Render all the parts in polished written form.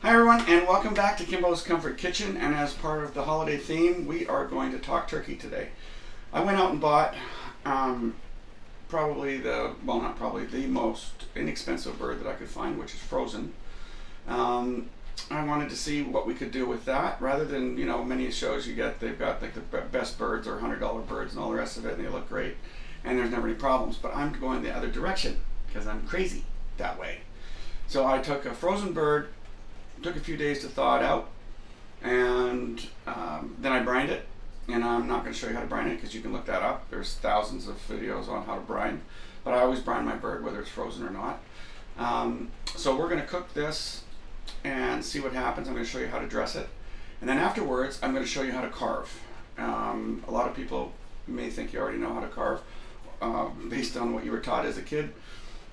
Hi everyone, and welcome back to Kimbo's Comfort Kitchen. And as part of the holiday theme, we are going to talk turkey today. I went out and bought the most inexpensive bird that I could find, which is frozen. I wanted to see what we could do with that, rather than, many shows they've got like the best birds or $100 birds and all the rest of it, and they look great, and there's never any problems. But I'm going the other direction because I'm crazy that way. So I took a frozen bird. Took a few days to thaw it out, and then I brined it. And I'm not going to show you how to brine it because you can look that up. There's thousands of videos on how to brine, but I always brine my bird whether it's frozen or not. So we're going to cook this and see what happens. I'm going to show you how to dress it, and then afterwards I'm going to show you how to carve. A lot of people may think you already know how to carve based on what you were taught as a kid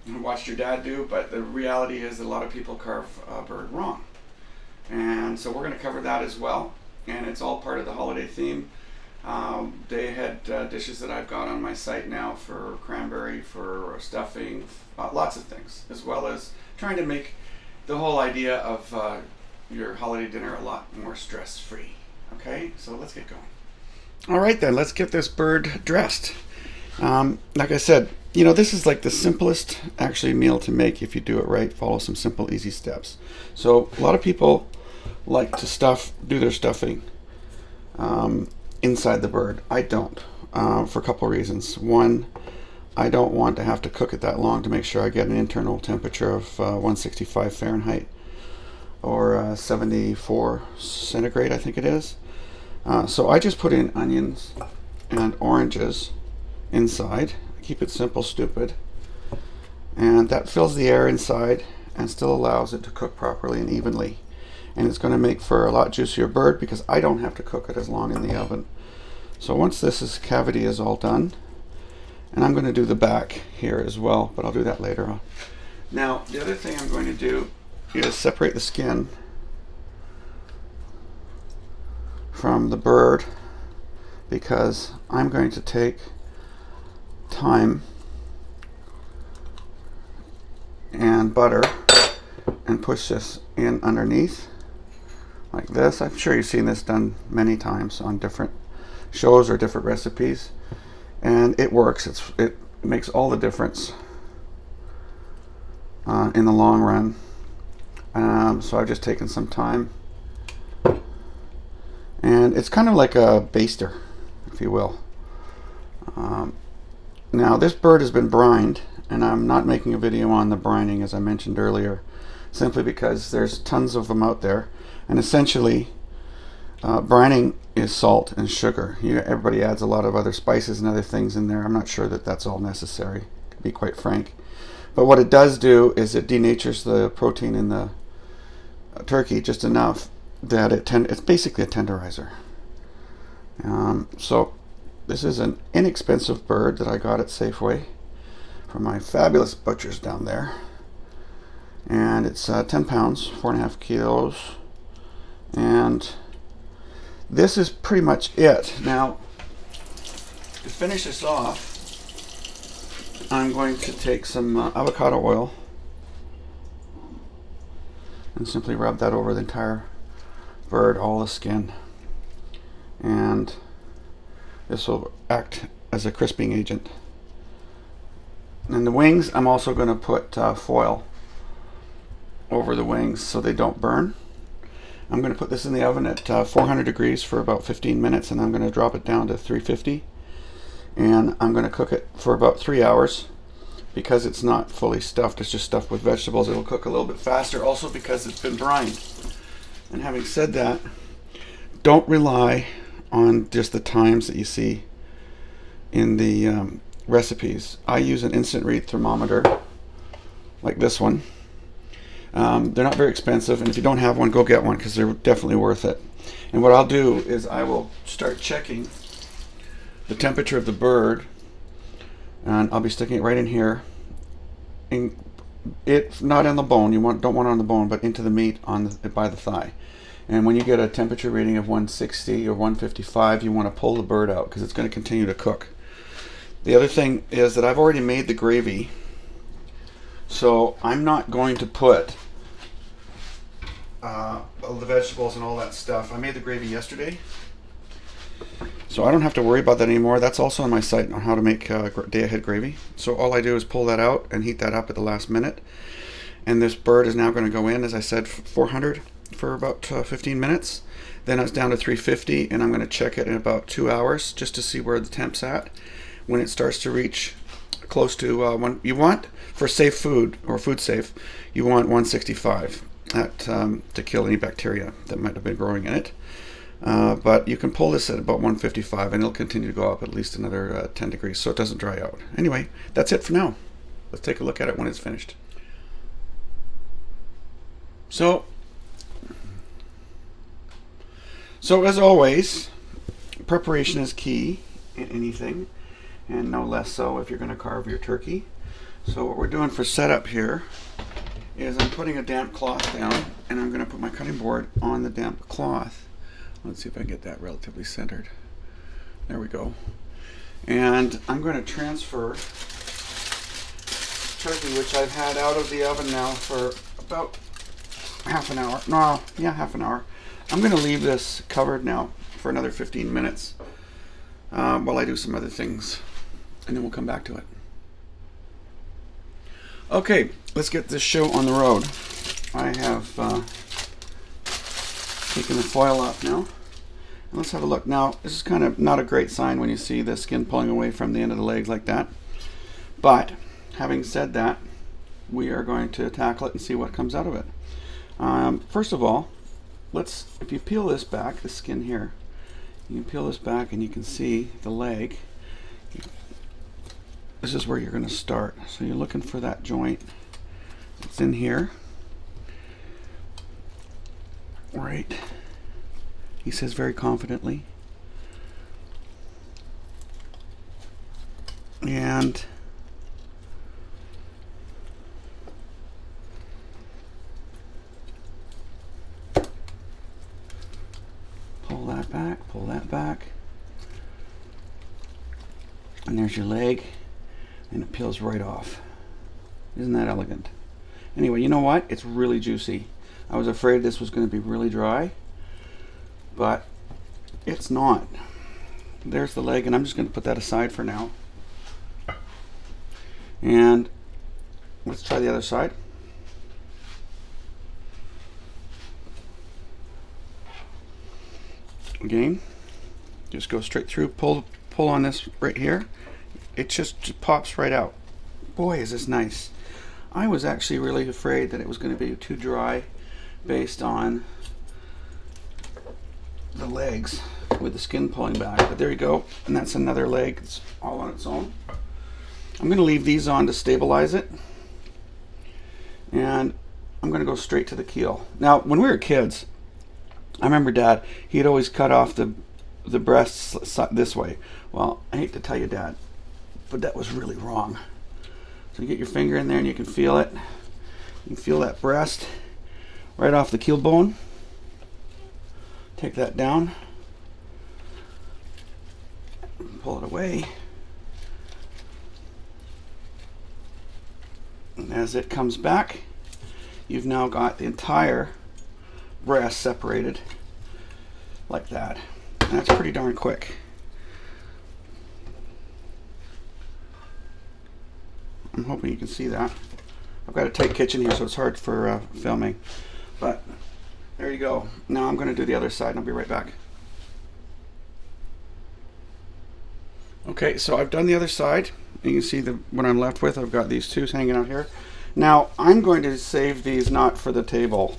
and watched your dad do, but the reality is that a lot of people carve a bird wrong. And so we're going to cover that as well, and it's all part of the holiday theme. They had dishes that I've got on my site now for cranberry, for stuffing, lots of things, as well as trying to make the whole idea of your holiday dinner a lot more stress-free. Okay, so let's get going. All right then, let's get this bird dressed. Like I said, this is like the simplest actually meal to make if you do it right. Follow some simple, easy steps. So a lot of people like to do their stuffing inside the bird. I don't, for a couple of reasons. One, I don't want to have to cook it that long to make sure I get an internal temperature of 165 Fahrenheit or 74 centigrade, I think it is. So I just put in onions and oranges inside. Keep it simple, stupid. And that fills the air inside and still allows it to cook properly and evenly. And it's going to make for a lot juicier bird because I don't have to cook it as long in the oven. So once cavity is all done, and I'm going to do the back here as well, but I'll do that later on. Now, the other thing I'm going to do is separate the skin from the bird, because I'm going to take thyme and butter and push this in underneath like this. I'm sure you've seen this done many times on different shows or different recipes, and it works. It makes all the difference in the long run. So I've just taken some thyme, and it's kind of like a baster, if you will. Now this bird has been brined, and I'm not making a video on the brining as I mentioned earlier, simply because there's tons of them out there, and essentially brining is salt and sugar. Everybody adds a lot of other spices and other things in there. I'm not sure that that's all necessary, to be quite frank. But what it does do is it denatures the protein in the turkey just enough that it's basically a tenderizer. So this is an inexpensive bird that I got at Safeway from my fabulous butchers down there. And it's 10 pounds, 4.5 kilos. And this is pretty much it. Now, to finish this off, I'm going to take some avocado oil and simply rub that over the entire bird, all the skin. And this will act as a crisping agent. And the wings, I'm also going to put foil over the wings so they don't burn. I'm going to put this in the oven at 400 degrees for about 15 minutes, and I'm going to drop it down to 350. And I'm going to cook it for about 3 hours. Because it's not fully stuffed, it's just stuffed with vegetables, it'll cook a little bit faster, also because it's been brined. And having said that, don't rely on just the times that you see in the recipes. I use an instant read thermometer like this one. They're not very expensive, and if you don't have one, go get one because they're definitely worth it. And what I'll do is I will start checking the temperature of the bird, and I'll be sticking it right in here. It's not on the bone. Don't want it on the bone, but into the meat by the thigh. And when you get a temperature reading of 160 or 155, you want to pull the bird out because it's going to continue to cook. The other thing is that I've already made the gravy, so I'm not going to put all the vegetables and all that stuff. I made the gravy yesterday, so I don't have to worry about that anymore. That's also on my site on how to make day ahead gravy. So all I do is pull that out and heat that up at the last minute. And this bird is now going to go in, as I said, 400 for about 15 minutes. Then it's down to 350, and I'm going to check it in about 2 hours just to see where the temp's at. When it starts to reach close to one, you want, for safe food, or food safe, you want 165 to kill any bacteria that might have been growing in it. But you can pull this at about 155, and it'll continue to go up at least another 10 degrees, so it doesn't dry out. Anyway, that's it for now. Let's take a look at it when it's finished. So as always, preparation is key in anything, and no less so if you're going to carve your turkey. So what we're doing for setup here is I'm putting a damp cloth down, and I'm going to put my cutting board on the damp cloth. Let's see if I can get that relatively centered. There we go. And I'm going to transfer turkey, which I've had out of the oven now for about half an hour. No, yeah, half an hour. I'm going to leave this covered now for another 15 minutes while I do some other things, and then we'll come back to it. Okay, let's get this show on the road. I have taken the foil off now. And let's have a look. Now, this is kind of not a great sign when you see the skin pulling away from the end of the legs like that. But having said that, we are going to tackle it and see what comes out of it. First of all, if you peel this back, the skin here, you can peel this back and you can see the leg. This is where you're going to start. So you're looking for that joint. It's in here. Right. He says very confidently. And pull that back, and there's your leg, and it peels right off. Isn't that elegant? Anyway, you know what? It's really juicy. I was afraid this was going to be really dry, but it's not. There's the leg, and I'm just going to put that aside for now. And let's try the other side. Again, just go straight through, pull on this right here. It just pops right out. Boy, is this nice. I was actually really afraid that it was going to be too dry based on the legs with the skin pulling back, but there you go. And that's another leg. It's all on its own. I'm going to leave these on to stabilize it, and I'm going to go straight to the keel. Now, when we were kids, I remember Dad, he'd always cut off the breasts this way. Well, I hate to tell you, Dad, but that was really wrong. So you get your finger in there and you can feel it. You can feel that breast right off the keel bone. Take that down. Pull it away. And as it comes back, you've now got the entire breast separated like that. And that's pretty darn quick. I'm hoping you can see that. I've got a tight kitchen here, so it's hard for filming. But there you go. Now I'm going to do the other side, and I'll be right back. Okay, so I've done the other side. You can see what I'm left with. I've got these two hanging out here. Now I'm going to save these not for the table,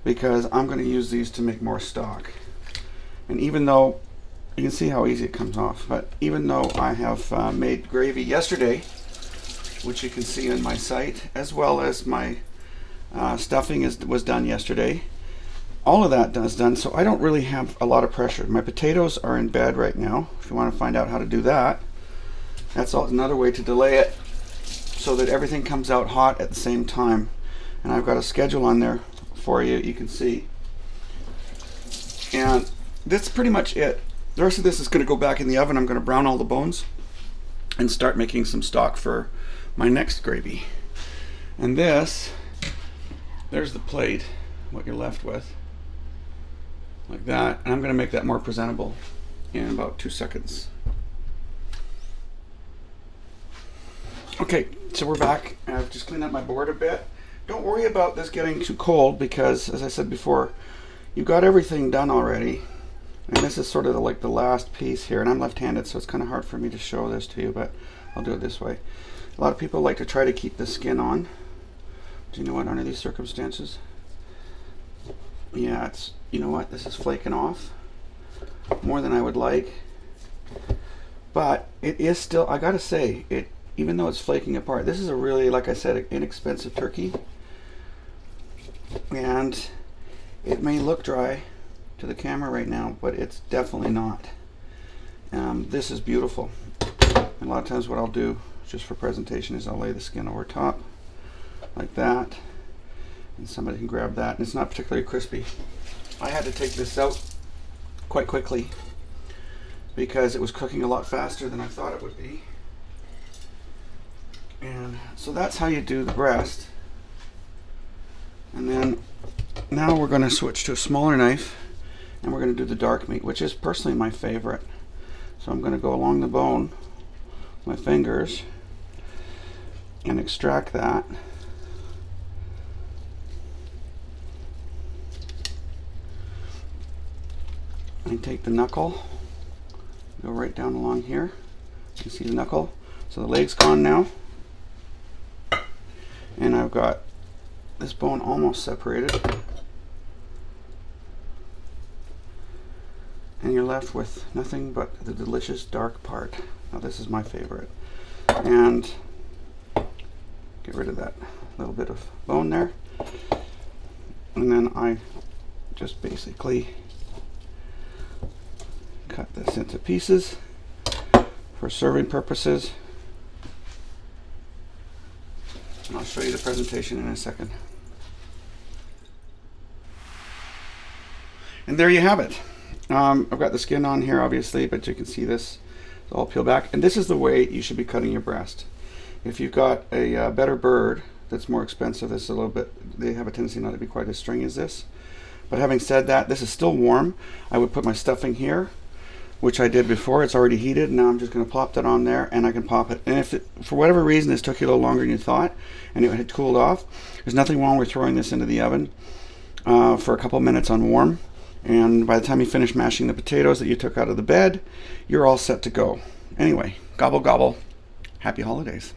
because I'm going to use these to make more stock. And even though you can see how easy it comes off, but even though I have made gravy yesterday, which you can see on my site, as well as my stuffing was done yesterday, all of that is done, so I don't really have a lot of pressure. My potatoes are in bed right now. If you want to find out how to do that, that's another way to delay it so that everything comes out hot at the same time. And I've got a schedule on there for you, you can see. And that's pretty much it. The rest of this is going to go back in the oven. I'm going to brown all the bones and start making some stock for my next gravy. And there's the plate. what you're left with. Like that. And I'm going to make that more presentable in about 2 seconds. Okay, so we're back. I've just cleaned up my board a bit. Don't worry about this getting too cold because, as I said before, you've got everything done already. And this is sort of like the last piece here. And I'm left-handed, so it's kind of hard for me to show this to you, but I'll do it this way. A lot of people like to try to keep the skin on. Do you know what, under these circumstances? Yeah, it's, you know what, this is flaking off more than I would like. But it is still, I gotta say, even though it's flaking apart, this is a really, like I said, inexpensive turkey. And it may look dry to the camera right now, but it's definitely not. This is beautiful. And a lot of times what I'll do, just for presentation, is I'll lay the skin over top, like that. And somebody can grab that, and it's not particularly crispy. I had to take this out quite quickly because it was cooking a lot faster than I thought it would be. And so that's how you do the breast. And then now we're going to switch to a smaller knife, and we're going to do the dark meat, which is personally my favorite. So I'm going to go along the bone with my fingers and extract that. And take the knuckle, go right down along here. You see the knuckle? So the leg's gone now. And I've got this bone almost separated. And you're left with nothing but the delicious dark part. Now this is my favorite. And get rid of that little bit of bone there. And then I just basically cut this into pieces for serving purposes. And I'll show you the presentation in a second. And there you have it. I've got the skin on here obviously, but you can see this is all peeled back. And this is the way you should be cutting your breast. If you've got a better bird that's more expensive, this is a little bit, they have a tendency not to be quite as stringy as this. But having said that, this is still warm. I would put my stuffing here, which I did before. It's already heated. Now I'm just going to plop that on there, and I can pop it. And if it, for whatever reason this took you a little longer than you thought and it had cooled off, there's nothing wrong with throwing this into the oven for a couple minutes on warm. And by the time you finish mashing the potatoes that you took out of the bed, you're all set to go. Anyway, gobble gobble. Happy holidays.